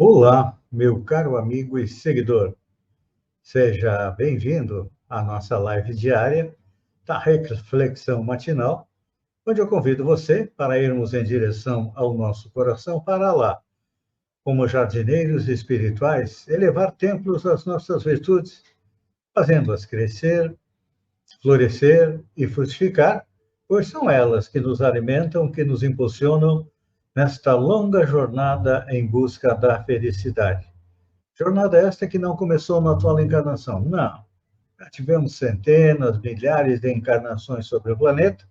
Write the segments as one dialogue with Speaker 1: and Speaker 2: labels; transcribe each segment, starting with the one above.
Speaker 1: Olá, meu caro amigo e seguidor. Seja bem-vindo à nossa live diária da Reflexão Matinal, onde eu convido você para irmos em direção ao nosso coração para lá, como jardineiros espirituais, elevar templos às nossas virtudes, fazendo-as crescer, florescer e frutificar, pois são elas que nos alimentam, que nos impulsionam nesta longa jornada em busca da felicidade. Jornada esta que não começou na atual encarnação, não. Já tivemos centenas, milhares de encarnações sobre o planeta,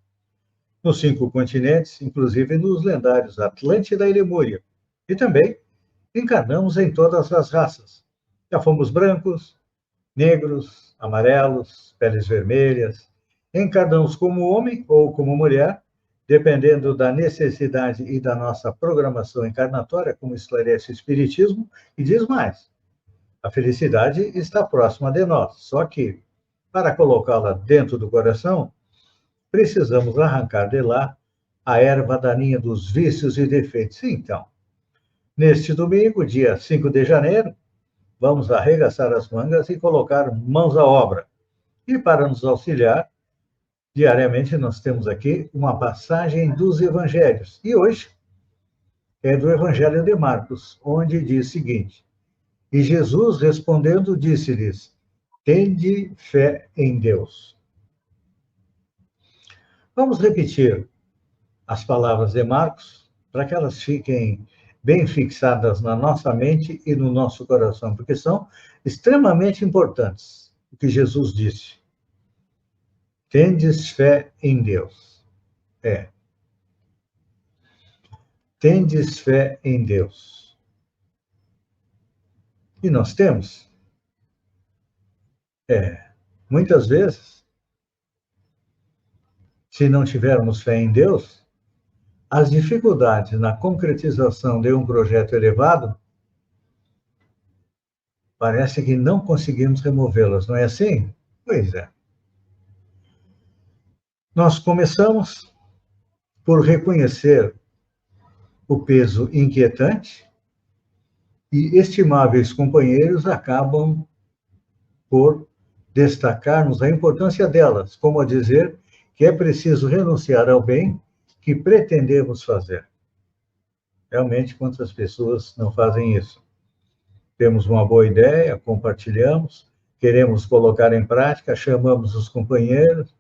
Speaker 1: nos 5 continentes, inclusive nos lendários Atlântida e Lemúria. E também encarnamos em todas as raças. Já fomos brancos, negros, amarelos, peles vermelhas. Encarnamos como homem ou como mulher, dependendo da necessidade e da nossa programação encarnatória, como esclarece o Espiritismo, e diz mais. A felicidade está próxima de nós, só que, para colocá-la dentro do coração, precisamos arrancar de lá a erva daninha dos vícios e defeitos. Então, neste domingo, dia 5 de janeiro, vamos arregaçar as mangas e colocar mãos à obra. E para nos auxiliar, diariamente nós temos aqui uma passagem dos evangelhos. E hoje é do Evangelho de Marcos, onde diz o seguinte: E Jesus, respondendo, disse-lhes: Tende fé em Deus. Vamos repetir as palavras de Marcos para que elas fiquem bem fixadas na nossa mente e no nosso coração, porque são extremamente importantes. O que Jesus disse: Tendes fé em Deus. Tendes fé em Deus. E nós temos. Muitas vezes, se não tivermos fé em Deus, as dificuldades na concretização de um projeto elevado, parece que não conseguimos removê-las, não é assim? Pois é. Nós começamos por reconhecer o peso inquietante e estimáveis companheiros acabam por destacar-nos a importância delas, como a dizer que é preciso renunciar ao bem que pretendemos fazer. Realmente, quantas pessoas não fazem isso? Temos uma boa ideia, compartilhamos, queremos colocar em prática, chamamos os companheiros,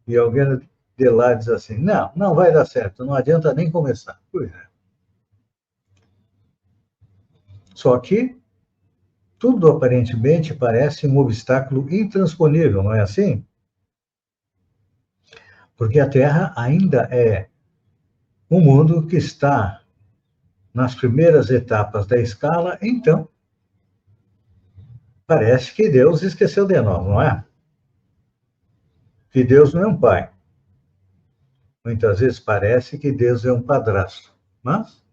Speaker 1: e alguém de lá diz assim: não, não vai dar certo, não adianta nem começar. Pois é. Só que tudo aparentemente parece um obstáculo intransponível, não é assim? Porque a Terra ainda é um mundo que está nas primeiras etapas da escala, então parece que Deus esqueceu de nós, não é? Que Deus não é um pai. Muitas vezes parece que Deus é um padrasto, mas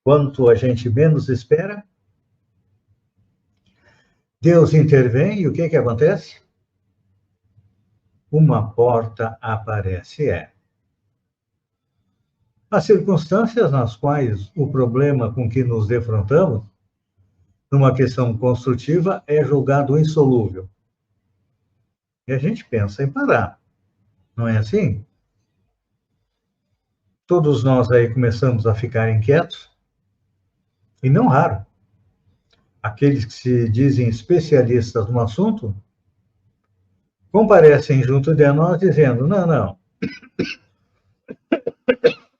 Speaker 1: quanto a gente menos espera, Deus intervém e o que acontece? Uma porta aparece. As circunstâncias nas quais o problema com que nos defrontamos, numa questão construtiva, é julgado insolúvel. E a gente pensa em parar, não é assim? Todos nós aí começamos a ficar inquietos, e não raro. Aqueles que se dizem especialistas no assunto comparecem junto de nós dizendo: não,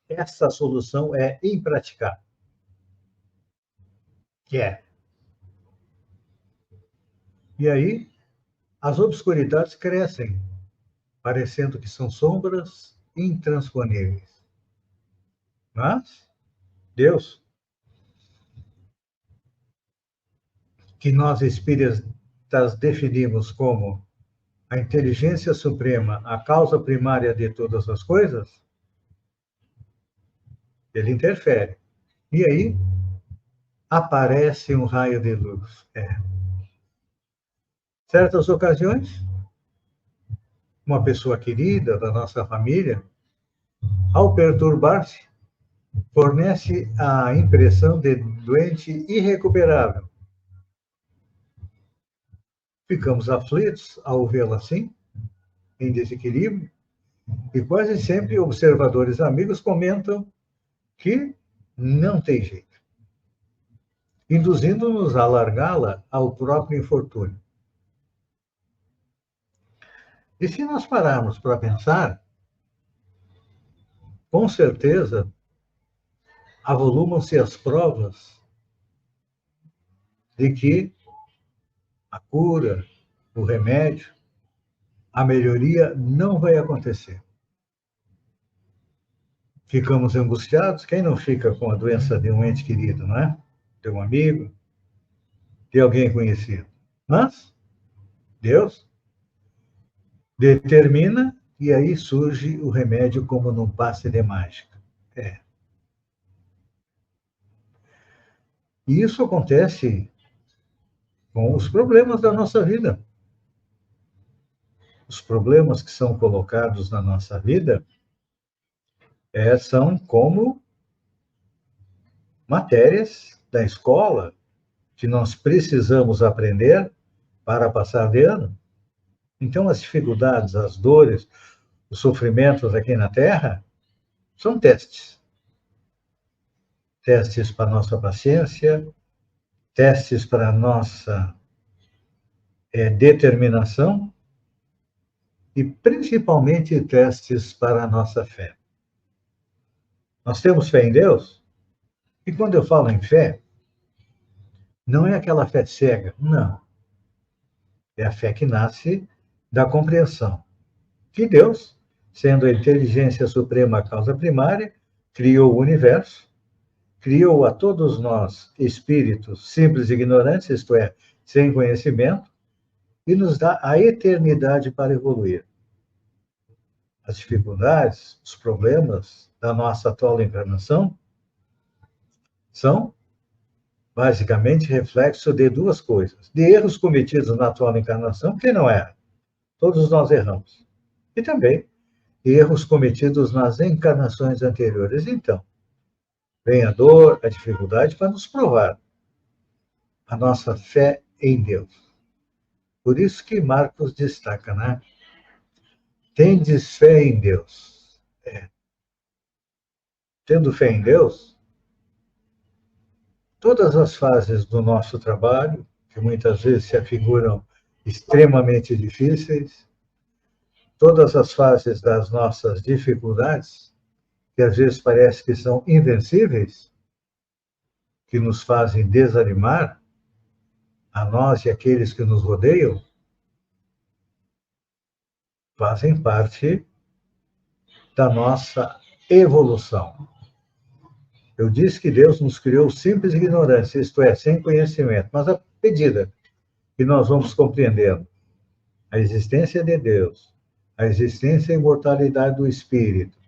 Speaker 1: essa solução é impraticável. E aí, as obscuridades crescem, parecendo que são sombras intransponíveis. Mas Deus, que nós espíritas definimos como a inteligência suprema, a causa primária de todas as coisas, ele interfere. E aí aparece um raio de luz. Certas ocasiões, uma pessoa querida da nossa família, ao perturbar-se, fornece a impressão de doente irrecuperável. Ficamos aflitos ao vê-la assim, em desequilíbrio, e quase sempre observadores amigos comentam que não tem jeito, induzindo-nos a largá-la ao próprio infortúnio. E se nós pararmos para pensar, com certeza avolumam-se as provas de que a cura, o remédio, a melhoria não vai acontecer. Ficamos angustiados. Quem não fica com a doença de um ente querido, não é? De um amigo, de alguém conhecido. Mas Deus determina e aí surge o remédio como num passe de mágica. E isso acontece com os problemas da nossa vida. Os problemas que são colocados na nossa vida são como matérias da escola que nós precisamos aprender para passar de ano. Então, as dificuldades, as dores, os sofrimentos aqui na Terra são testes. Testes para a nossa paciência, testes para a nossa determinação e, principalmente, testes para a nossa fé. Nós temos fé em Deus? E quando eu falo em fé, não é aquela fé cega, não. É a fé que nasce da compreensão que Deus, sendo a inteligência suprema a causa primária, criou o universo, criou a todos nós espíritos simples e ignorantes, isto é, sem conhecimento, e nos dá a eternidade para evoluir. As dificuldades, os problemas da nossa atual encarnação são basicamente reflexo de duas coisas: de erros cometidos na atual encarnação, que não erra, todos nós erramos, e também erros cometidos nas encarnações anteriores. Então, vem a dor, a dificuldade para nos provar a nossa fé em Deus. Por isso que Marcos destaca, né? Tendes fé em Deus. Tendo fé em Deus, todas as fases do nosso trabalho, que muitas vezes se afiguram extremamente difíceis, todas as fases das nossas dificuldades, que às vezes parece que são invencíveis, que nos fazem desanimar, a nós e aqueles que nos rodeiam, fazem parte da nossa evolução. Eu disse que Deus nos criou simples ignorância, isto é, sem conhecimento, mas à medida que nós vamos compreendendo a existência de Deus, a existência e imortalidade do Espírito,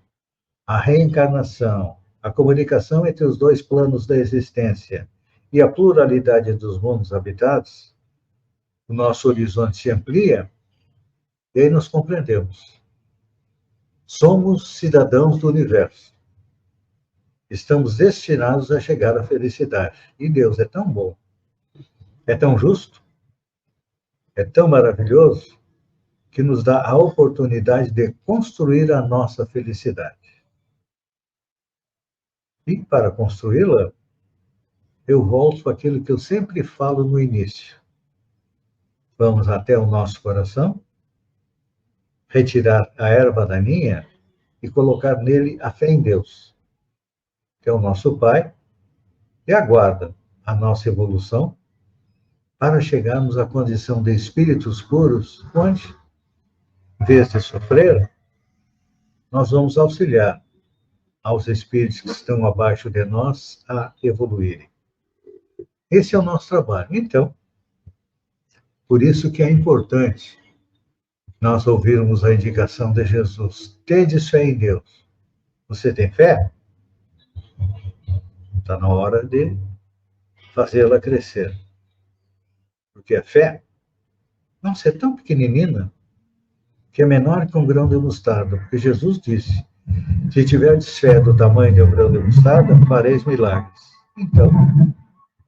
Speaker 1: a reencarnação, a comunicação entre os dois planos da existência e a pluralidade dos mundos habitados, o nosso horizonte se amplia e aí nós compreendemos. Somos cidadãos do universo. Estamos destinados a chegar à felicidade. E Deus é tão bom, é tão justo, é tão maravilhoso, que nos dá a oportunidade de construir a nossa felicidade. E para construí-la, eu volto àquilo que eu sempre falo no início. Vamos até o nosso coração, retirar a erva daninha e colocar nele a fé em Deus, que é o nosso Pai, e aguarda a nossa evolução para chegarmos à condição de espíritos puros, onde, em vez de sofrer, nós vamos auxiliar aos espíritos que estão abaixo de nós a evoluírem. Esse é o nosso trabalho. Então, por isso que é importante nós ouvirmos a indicação de Jesus. Tendes fé em Deus. Você tem fé? Está na hora de fazê-la crescer. Porque a fé não ser tão pequenina que é menor que um grão de mostarda. Porque Jesus disse Se tiverdes fé do tamanho de um grão de mostarda, fareis milagres. Então,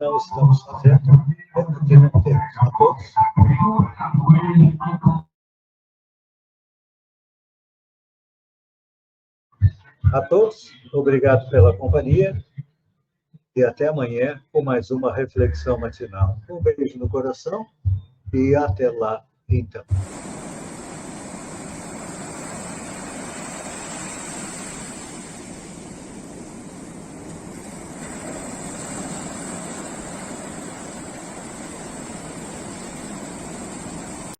Speaker 1: não estamos fazendo, é porque não temos. A todos. A todos, obrigado pela companhia e até amanhã com mais uma reflexão matinal. Um beijo no coração e até lá, então.